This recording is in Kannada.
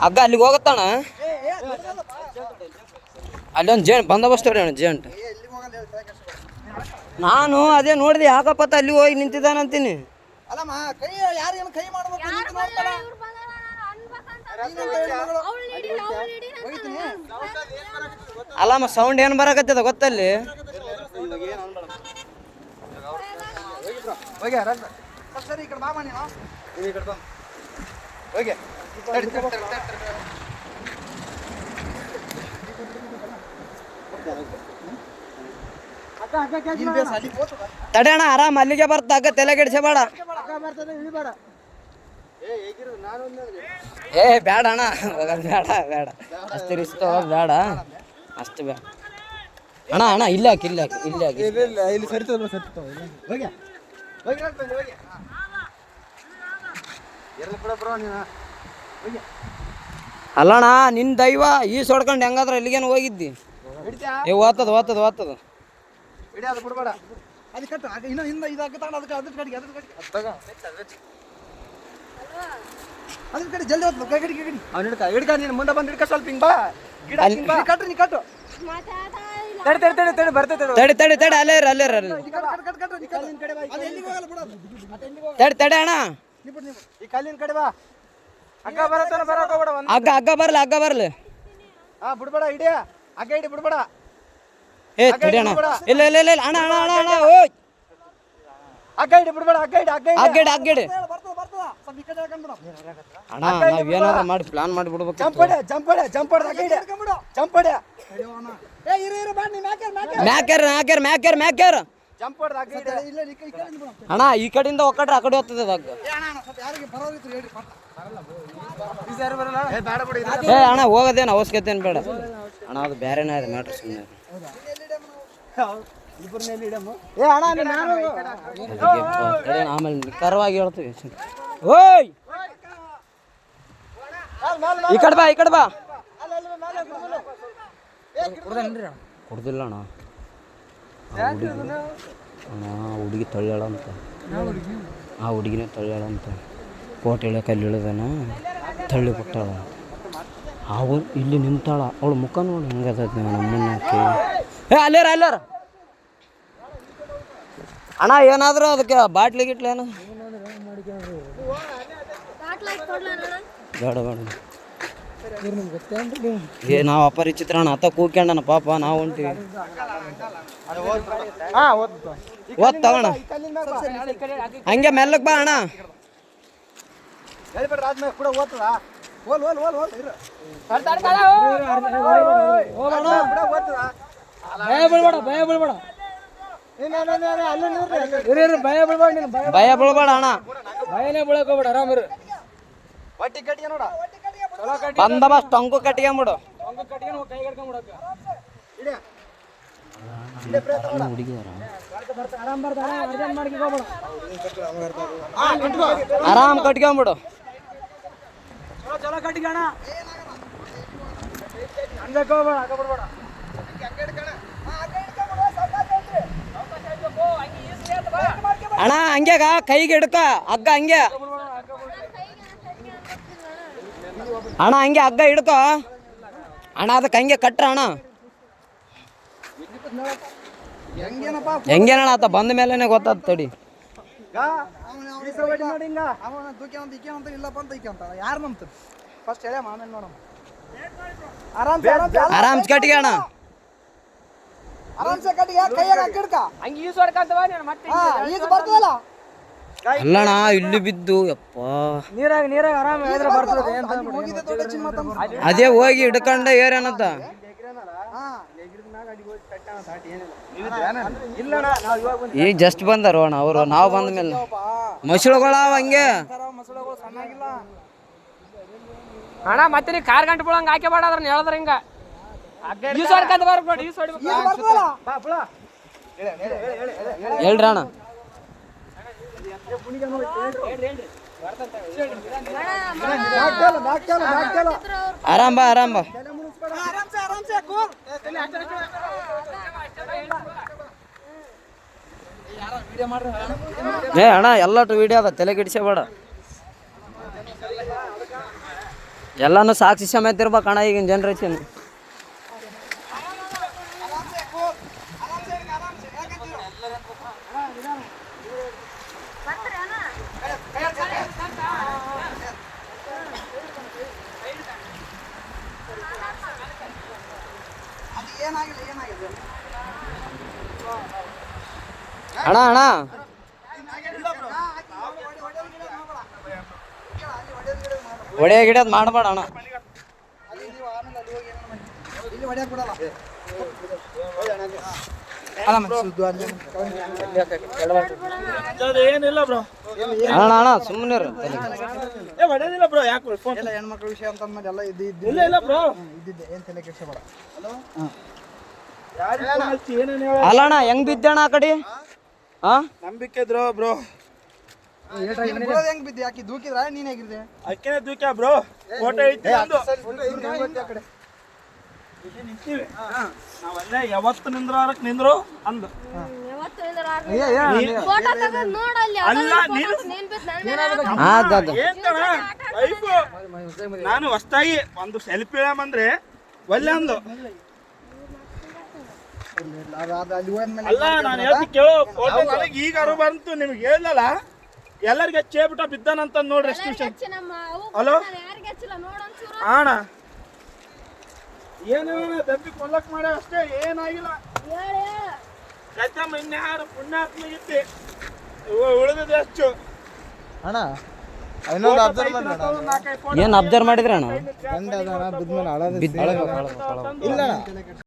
ಹಗ್ಗ ಅಲ್ಲಿಗೆ ಹೋಗತ್ತಣ. ಅಲ್ಲೊಂದು ಬಂದೋಬಸ್ತ್ ಹೊಡಿ ಅಣ್ಣ ಜೇಂಟ್. ನಾನು ಅದೇ ನೋಡಿದೆ ಯಾಕಪ್ಪತ್ತ ಅಲ್ಲಿ ಹೋಗಿ ನಿಂತಿದ್ದಾನಂತೀನಿ. ಅಲ್ಲಮ್ಮ ಸೌಂಡ್ ಏನು ಬರಕತ್ತದ ಗೊತ್ತಲ್ಲಿ. ತಡೆಯಣ ಆರಾಮ್ ಅಲ್ಲಿಗೆ ಬರ್ತ ಹಗ್ಗ ತಲೆ ಕೆಡಿಸಬೇಡ. ಏ ಬೇಡ ಅಣ್ಣ ಬೇಡ ಬೇಡ ಅಷ್ಟು ರಿಸ್ಕ್ ತಗೋದು ಬೇಡ. ಅಷ್ಟು ಬೇಡ ಅಣ್ಣ. ಅಣ್ಣ ಇಲ್ಲ ಹಾಕಿ ಇಲ್ಲ ಹಾಕಿ ಇಲ್ಲ ಹಾಕಿ ಇಲ್ಲಿ ಸರಿ. ಅಲ್ಲಣ್ಣ ನಿನ್ನ ದೈವ ಈ ಸೊಡ್ಕೊಂಡು ಹೆಂಗಾದ್ರೆ ಎಲ್ಲಿಗೇನು ಹೋಗಿದ್ದಿ. ಓದ್ತದ ಓದ್ತದ ಓದ್ತದ ಬಿಡ್ಬೇಡ. ಮುಂದೆ ಬಂದು ಹಿಡ್ಕ ಸ್ವಲ್ಪ ಹಿಂಗ್ ಬಾ. ತಡಿ ತಡಿ ತಡಿ ಅಲ್ಲೇ ಅಲ್ಲೇ ತಡಿ ತಡಿ ಅಣ್ಣ. ಈ ಕಲ್ಲಿನ ಕಡೆ ಬಾ. ಹಗ್ಗ ಬರತ್ತ ಬರಕ ಹೋಗ್ಬೇಡ. ಹಗ್ಗ ಹಗ್ಗ ಬರ್ಲಿ ಹಗ್ಗ ಬರ್ಲಿ. ಬಿಡ್ಬೇಡ ಹಿಡಿಯ ಹಗ್ಗ ಹಿಡಿ ಬಿಡ್ಬೇಡ. ಏ ತಡಿ ಅಣ್ಣ. ಇಲ್ಲ ಇಲ್ಲ ಇಲ್ಲ ಅಣ್ಣ ಅಣ್ಣ ಅಣ್ಣ ಅಣ್ಣ ಓಯ್ ಹಗ್ಗ ಹಿಡಿ ಬಿಡ್ಬೇಡ. ಹಗ್ಗ ಹಿಡಿ ಹಗ್ಗ ಹಿಡಿ ಹಗ್ಗ ಹಿಡಿ ಅಣ್ಣ. ನಾವ್ ಏನಾದ್ರು ಮಾಡಿ ಪ್ಲಾನ್ ಮಾಡಿ ಬಿಡ್ಬೇಕು. ಜಂಪಡೆ ಜಂಪಡೆ ಜಂಪಡೆ ಹಗ್ಗ ಹಿಡಿ ಜಂಪಡೆ. ಮ್ಯಾಕ್ಯಾರ ಮ್ಯಾಕ್ಯಾರ ಮ್ಯಾಕ್ಯಾರ ಮ್ಯಾಕ್ಯಾರ ಅಣ್ಣ. ಈ ಕಡೆಯಿಂದ ಒಕ್ಕಟ್ರೆ ಆ ಕಡೆ ಹೋಗ್ತದೆ ಹಗ್ಗ. ಏ ಅಣ್ಣ ಹೋಗೋದೇನು ಅವಶ್ಯಕತೆ ಏನು ಬೇಡ ಅಣ್ಣ. ಅದು ಬೇರೆನೇ ಇದೆ ಮ್ಯಾಟ್ರ್ ಸುಮ್ಮನೆ. ಆಮೇಲೆ ಕರವಾಗಿ ಹೇಳ್ತೀವಿ. ಓಯ್ ಈ ಕಡೆ ಬಾ ಈ ಕಡೆ ಬಾ. ಕೊಡ್ದಿಲ್ಲ ಅಣ್ಣ. ಅಣ್ಣ ಹುಡುಗಿ ತಳ್ಳ್ಯಾಳ ಅಂತ. ಆ ಹುಡುಗಿನೇ ತಳ್ಳ್ಯಾಳ ಅಂತ. ಕೋಟೆ ಇಳಿಯೋಕೆ ಅಲ್ಲಿ ಇಳಿದಾನ ತಳ್ಳಿ ಬಿಟ್ಟಾಳ. ಅವಳು ಇಲ್ಲಿ ನಿಂತಾಳ. ಅವಳು ಮುಖ ನೋಡಿ ಹೆಂಗದ ನಮ್ಮನ್ನಕ್ಕೆ. ಏ ಅಲ್ಲೇರ ಅಲ್ಲೇರ ಅಣ್ಣ. ಏನಾದರೂ ಅದಕ್ಕೆ ಬಾಟ್ಲಿ ಗಿಟ್ಲಿ ಏನು ಬೇಡ ಬೇಡ. ಏ ನಾವು ಅಪರಿಚಿತ್ರ ಅಣ್ಣ. ಅತ್ತ ಕೂಕ್ಯಂಡನ ಪಾಪ ನಾವು ಹೊಂಟಿವಿ. ಓದ್ ತಗೋಣ ಹಂಗೆ ಮೆಲ್ಲಕ್ ಬಾ ಅಣ್ಣ. ಭಯ ಬೀಳ್ಬೇಡ ಅಣ್ಣ. ಭಯನೇ ಬೀಳಕ್ ಹೋಗ್ಬೇಡ. ಆರಾಮಿರು. ಬಂದೋಬಸ್ತ್ ಟೊಂಕು ಕಟ್ಕೊಂಬಿಡು. ಆರಾಮ್ ಕಟ್ಕೊಂಬಿಡು. ಅಣ್ಣ ಹಂಗ್ಯಾಗ ಕೈಗೆ ಹಿಡ್ಕ ಹಗ್ಗ ಹಂಗೆ ಅಣ್ಣ. ಹಂಗೆ ಹಗ್ಗ ಹಿಡ್ಕೊ ಅಣ್ಣ. ಅದಕ್ಕೆ ಹಂಗೆ ಕಟ್ರ ಅಣ್ಣ. ಹೆಂಗೇನಣ್ಣ ಆತ ಬಂದ ಮೇಲೆನೆ ಗೊತ್ತಾದ. ತಡಿ ಆರಾಮ್ ಕಟ್ಟಿಗೆ ಅಣ್ಣ. ಅಲ್ಲಣ್ಣ ಇಲ್ಲಿ ಬಿದ್ದು ಯಪ್ಪ ಅದೇ ಹೋಗಿ ಹಿಡ್ಕೊಂಡ ಏರೇನಂತ. ಈಗ ಜಸ್ಟ್ ಬಂದಾರ ಅಣ್ಣ ಅವರು. ನಾವು ಬಂದ ಮೇಲೆ ಮಸಳುಗಳಾವ ಹಂಗೆ ಅಣ್ಣ. ಮತ್ತೆ ನೀ ಕಾರ್ ಗಂಟೆ ಬಿಡಂಗ ಹಾಕಿ ಬಾಡ್ರ ಹೇಳಿದ್ರ ಹಿಂಗ ಹೇಳ್ರಿ ಅಣ್ಣ. ಆರಾಮ್ ಬಾ ಆರಾಮ್ ಬಾ. ಏ ಅಣ್ಣ ಎಲ್ಲಟು ವಿಡಿಯೋ ಅದ ತಲೆ ಕೆಡಿಸಬೇಡ. ಎಲ್ಲಾನು ಸಾಕ್ಷಿ ಸಮೇತ ಇರ್ಬೇಕಣ್ಣ ಈಗಿನ ಜನ್ರೇಷನ್. ಅಣ್ಣ ಅಣ್ಣ ಹೊಡೆಯ ಗಿಡದ್ ಮಾಡಬೇಡ ಅಣ್ಣ. ಏನಿಲ್ಲ ಬ್ರೋ, ಅಣ್ಣ ಅಣ್ಣ ಸುಮ್ಮನೆ ಹೊಡೆದಿಲ್ಲ ಬ್ರೋ. ಯಾಕೆ ಫೋನ್ ಹೆಣ್ಮಕ್ಳ ವಿಷಯ ಅಂತ ಅಂದ್ಮೇಲೆ ಎಲ್ಲ ಇಲ್ಲ ಇಲ್ಲ ಬ್ರೋ. ಇದ್ದಿದ್ದೆ ಏನ್ ತಲೆ ಕೆಡ್ಸ್ಕೊಬೇಡ. ಏನೇನು ಹೇಳ ಅಲ್ಲ ಅಣ್ಣ ಹೆಂಗ್ ಬಿದ್ದಣ್ಣ ಆ ಕಡೆ? ಹಾ ನಂಬಿಕೆ ಇದ್ರು ಬ್ರೋ. ಹೆಂಗ್ ಬಿದ್ದೆ? ಯಾಕೆ ದೂಕಿದ್ರ ನೀನ್ ಹೇಗಿದ್ದೆ? ಅಕ್ಕೇನೆ ದೂಕ್ಯ ಬ್ರೋ. ಫೋಟೋ ಐತಿ ಒಂದು. ಇಲ್ಲಿ ನಿಂತೀವಿ. ನಾವಲ್ಲೇ ಯಾವತ್ತು ನಿಂದ್ರಾರಕ್ ನಿಂದ್ರು ಅಂದು. ಅಲ್ಲ ನೀನು ಏನ್ ಕಣ ಲೈಫು. ನಾನು ಹೊಸ್ತಾಗಿ ಒಂದು ಸೆಲ್ಫಿ ಇಳಮಂದ್ರೆ ಒಲ್ಲೆ ಅಂದು. ಅಲ್ಲ ನಾನು ಹೇಳ್ತಿ ಕೇಳೋ ಫೋಟೋ ನನಗೆ ಈಗ ಅರು ಬಂತು. ನಿಮ್ಗೆ ಹೇಳಲ್ಲ ಎಲ್ಲರಿಗೆ ಹಚ್ಚೇಬಿಟ್ಟ ಬಿದ್ದಾನಂತ ನೋಡ್ರಿ ಎಷ್ಟು ವಿಷಯ. ಹಲೋ ಅಣ್ಣ ಏನು ದಬ್ಬಿ ಕೊಲ್ಲಕ್ ಮಾಡ ಅಷ್ಟೇ, ಏನಾಗಿಲ್ಲ. ಕಚ್ಚಮ್ಮ ಇನ್ಯಾರು ಪುಣ್ಯಾತ್ಮಗಿತ್ತಿ ಉಳಿದಿದೆ ಅಷ್ಟು. ಅಣ್ಣ ಇನ್ನೊಂದು ಅಬ್ಸರ್ವ್ ಏನ್ ಅಬ್ಸರ್ವ್ ಮಾಡಿದ್ರಣ್ಣ? ಇಲ್ಲ